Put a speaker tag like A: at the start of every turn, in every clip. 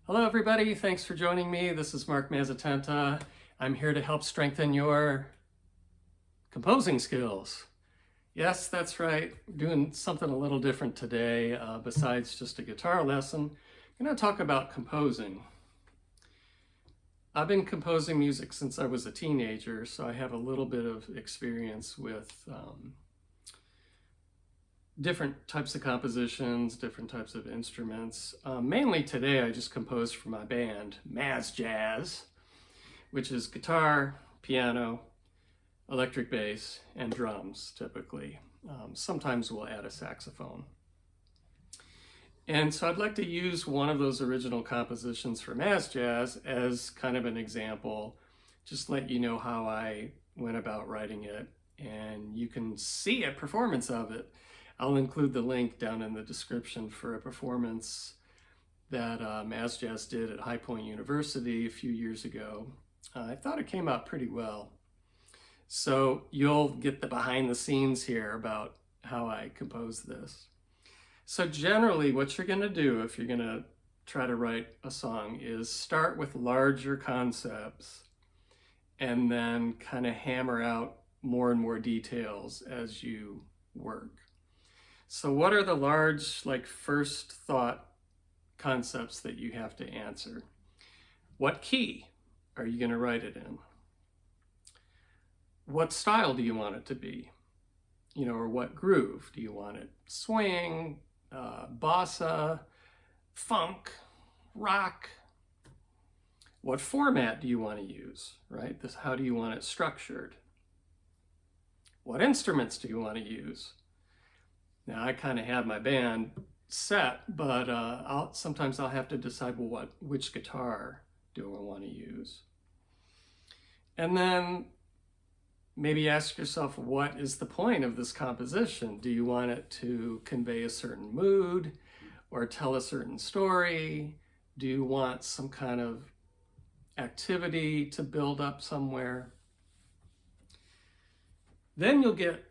A: Hello everybody, thanks for joining me. This is Mark Mazzatenta. I'm here to help strengthen your composing skills. Yes, that's right. We're doing something a little different today besides just a guitar lesson. I'm going to talk about composing. I've been composing music since I was a teenager, so I have a little bit of experience with different types of compositions, different types of instruments. Mainly today I just compose for my band, Mazz Jazz, which is guitar, piano, electric bass, and drums typically. Sometimes we'll add a saxophone. And so I'd like to use one of those original compositions for Mazz Jazz as kind of an example, just let you know how I went about writing it, and you can see a performance of it. I'll include the link down in the description for a performance that Mazz Jazz did at High Point University a few years ago. I thought it came out pretty well. So you'll get the behind the scenes here about how I composed this. So generally what you're going to do if you're going to try to write a song is start with larger concepts and then kind of hammer out more and more details as you work. So what are the large, first thought concepts that you have to answer? What key are you going to write it in? What style do you want it to be? Or what groove? Do you want it swing, bossa, funk, rock? What format do you want to use, right? How do you want it structured? What instruments do you want to use? Now I kind of have my band set, but sometimes I'll have to decide, well, which guitar do I want to use? And then maybe ask yourself, what is the point of this composition? Do you want it to convey a certain mood or tell a certain story? Do you want some kind of activity to build up somewhere? Then you'll get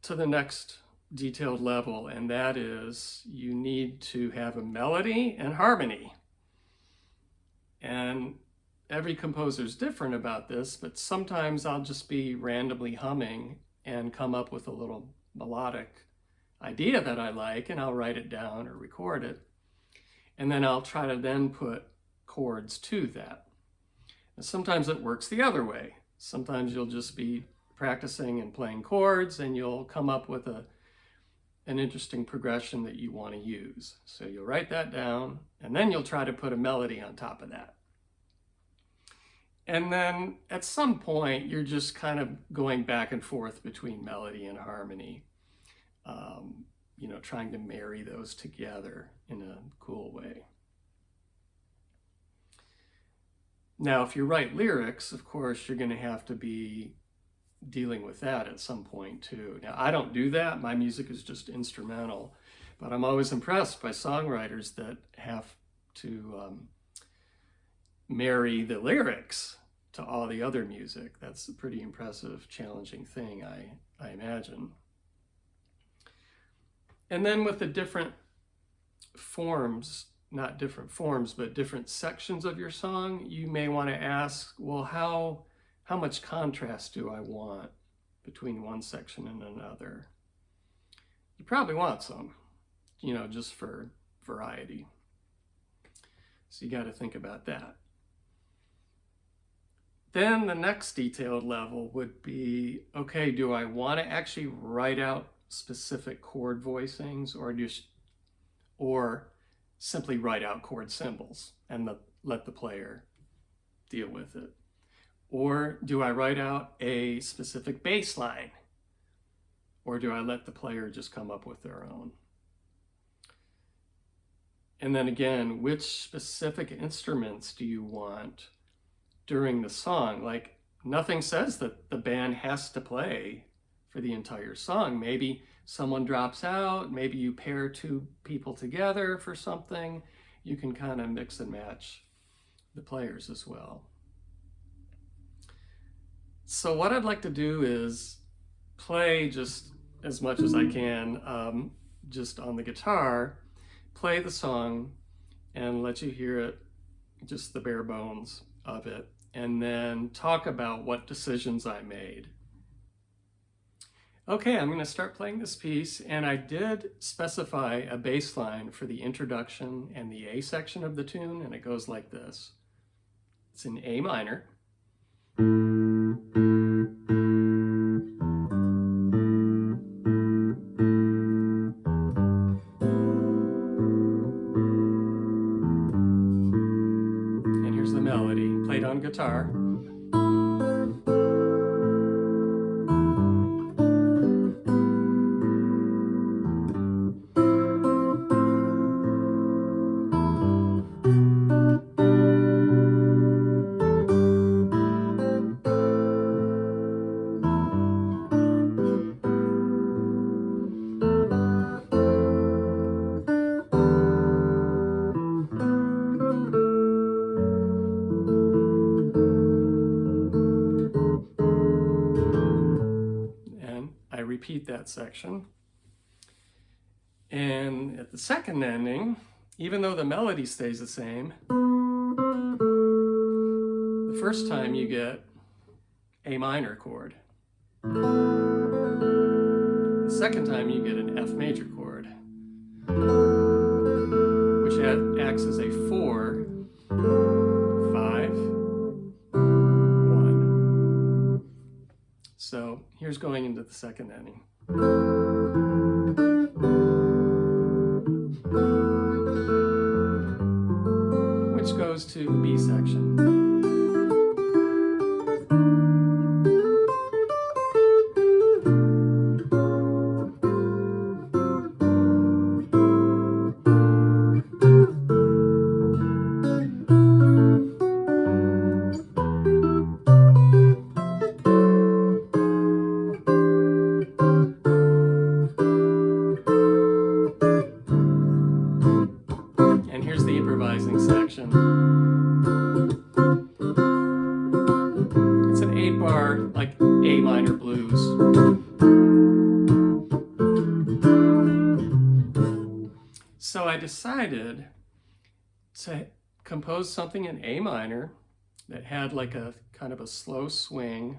A: to the next detailed level, and that is you need to have a melody and harmony. And every composer is different about this, but sometimes I'll just be randomly humming and come up with a little melodic idea that I like, and I'll write it down or record it. And then I'll try to then put chords to that. And sometimes it works the other way. Sometimes you'll just be practicing and playing chords, and you'll come up with an interesting progression that you want to use. So you'll write that down, and then you'll try to put a melody on top of that. And then at some point, you're just kind of going back and forth between melody and harmony, trying to marry those together in a cool way. Now, if you write lyrics, of course, you're going to have to be dealing with that at some point too. Now, I don't do that. My music is just instrumental, but I'm always impressed by songwriters that have to marry the lyrics to all the other music. That's a pretty impressive, challenging thing, I imagine. And then with the different forms, not different forms, but different sections of your song, you may want to ask, well, how much contrast do I want between one section and another? You probably want some, just for variety. So you got to think about that. Then the next detailed level would be, okay, do I want to actually write out specific chord voicings or simply write out chord symbols and let the player deal with it? Or do I write out a specific bass line? Or do I let the player just come up with their own? And then again, which specific instruments do you want during the song? Like, nothing says that the band has to play for the entire song. Maybe someone drops out, maybe you pair two people together for something. You can kind of mix and match the players as well. So what I'd like to do is play just as much as I can, just on the guitar, play the song and let you hear it just the bare bones of it, and then talk about what decisions I made. Okay, I'm going to start playing this piece, and I did specify a bass line for the introduction and the A section of the tune, and it goes like this. It's in A minor. And here's the melody, played on guitar. Repeat that section. And at the second ending, even though the melody stays the same, the first time you get A minor chord. The second time you get an F major chord, which acts as a 4, 5, 1. So here's going into the second ending. Which goes to the B section. Section. It's an 8-bar, like A minor blues. So I decided to compose something in A minor that had like a kind of a slow swing,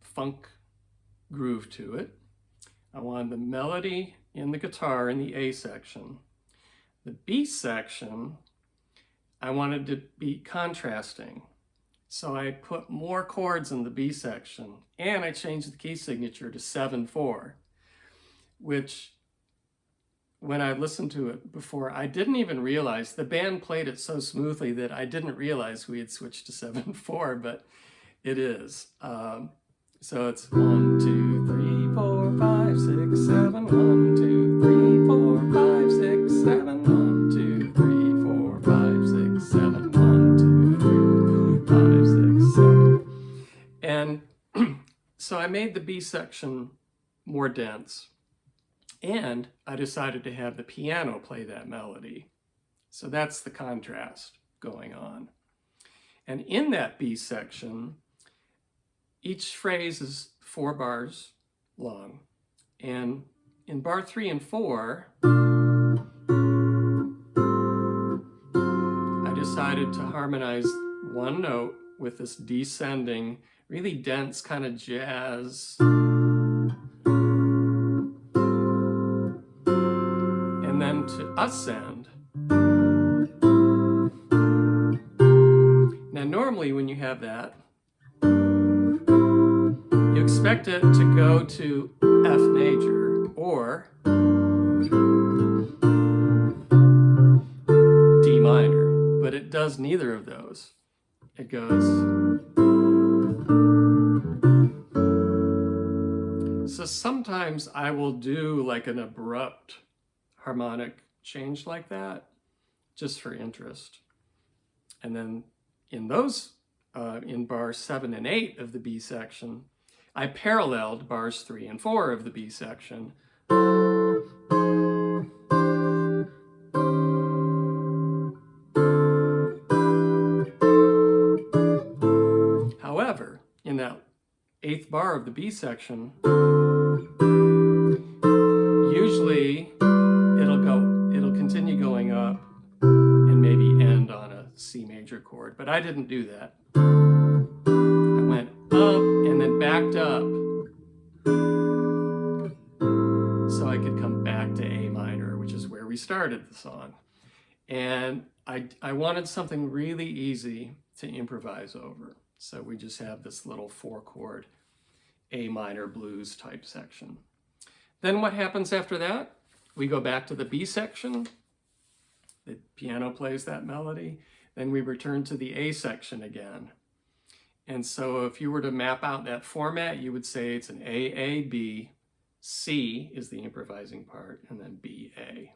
A: funk groove to it. I wanted the melody in the guitar in the A section. The B section, I wanted to be contrasting. So I put more chords in the B section, and I changed the key signature to 7/4, which when I listened to it before, I didn't even realize. The band played it so smoothly that I didn't realize we had switched to 7/4, but it is. So it's 1, 2, 3, 4, 5, 6, 7, 1, 2, 3, 4, 5, 6, 7, 1, 2, 3, 4, 5, 6, 7, 1, 2, 3, 5, 6, 7. And so I made the B section more dense, and I decided to have the piano play that melody. So that's the contrast going on. And in that B section, each phrase is 4 bars long. And in bar 3 and 4, I decided to harmonize one note with this descending, really dense kind of jazz. And then to ascend. Now normally when you have that, you expect it to go to F major or D minor, but it does neither of those. It goes. So sometimes I will do like an abrupt harmonic change like that, just for interest. And then in those, in bars 7 and 8 of the B section, I paralleled bars 3 and 4 of the B section. However, in that 8th bar of the B section, usually it'll continue going up C major chord, but I didn't do that. I went up and then backed up so I could come back to A minor, which is where we started the song. And I wanted something really easy to improvise over. So we just have this little 4-chord A minor blues type section. Then what happens after that? We go back to the B section. The piano plays that melody. Then we return to the A section again. And so if you were to map out that format, you would say it's an A, B, C is the improvising part, and then B, A.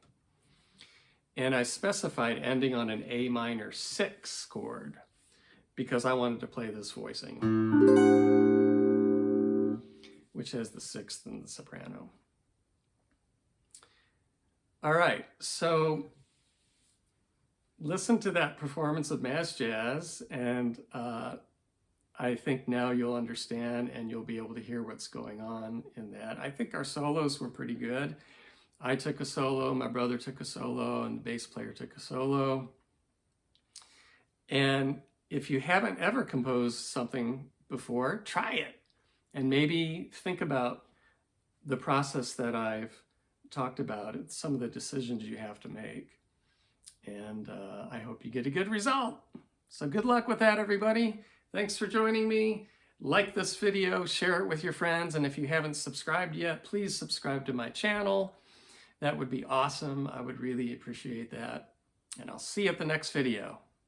A: And I specified ending on an A minor 6 chord because I wanted to play this voicing, which has the 6th and the soprano. All right, so listen to that performance of Mass Jazz, and I think now you'll understand and you'll be able to hear what's going on in that. I think our solos were pretty good. I took a solo, my brother took a solo, and the bass player took a solo. And if you haven't ever composed something before, try it. And maybe think about the process that I've talked about. It's some of the decisions you have to make. And I hope you get a good result. So good luck with that, everybody. Thanks for joining me. Like this video, share it with your friends. And if you haven't subscribed yet, please subscribe to my channel. That would be awesome. I would really appreciate that. And I'll see you at the next video.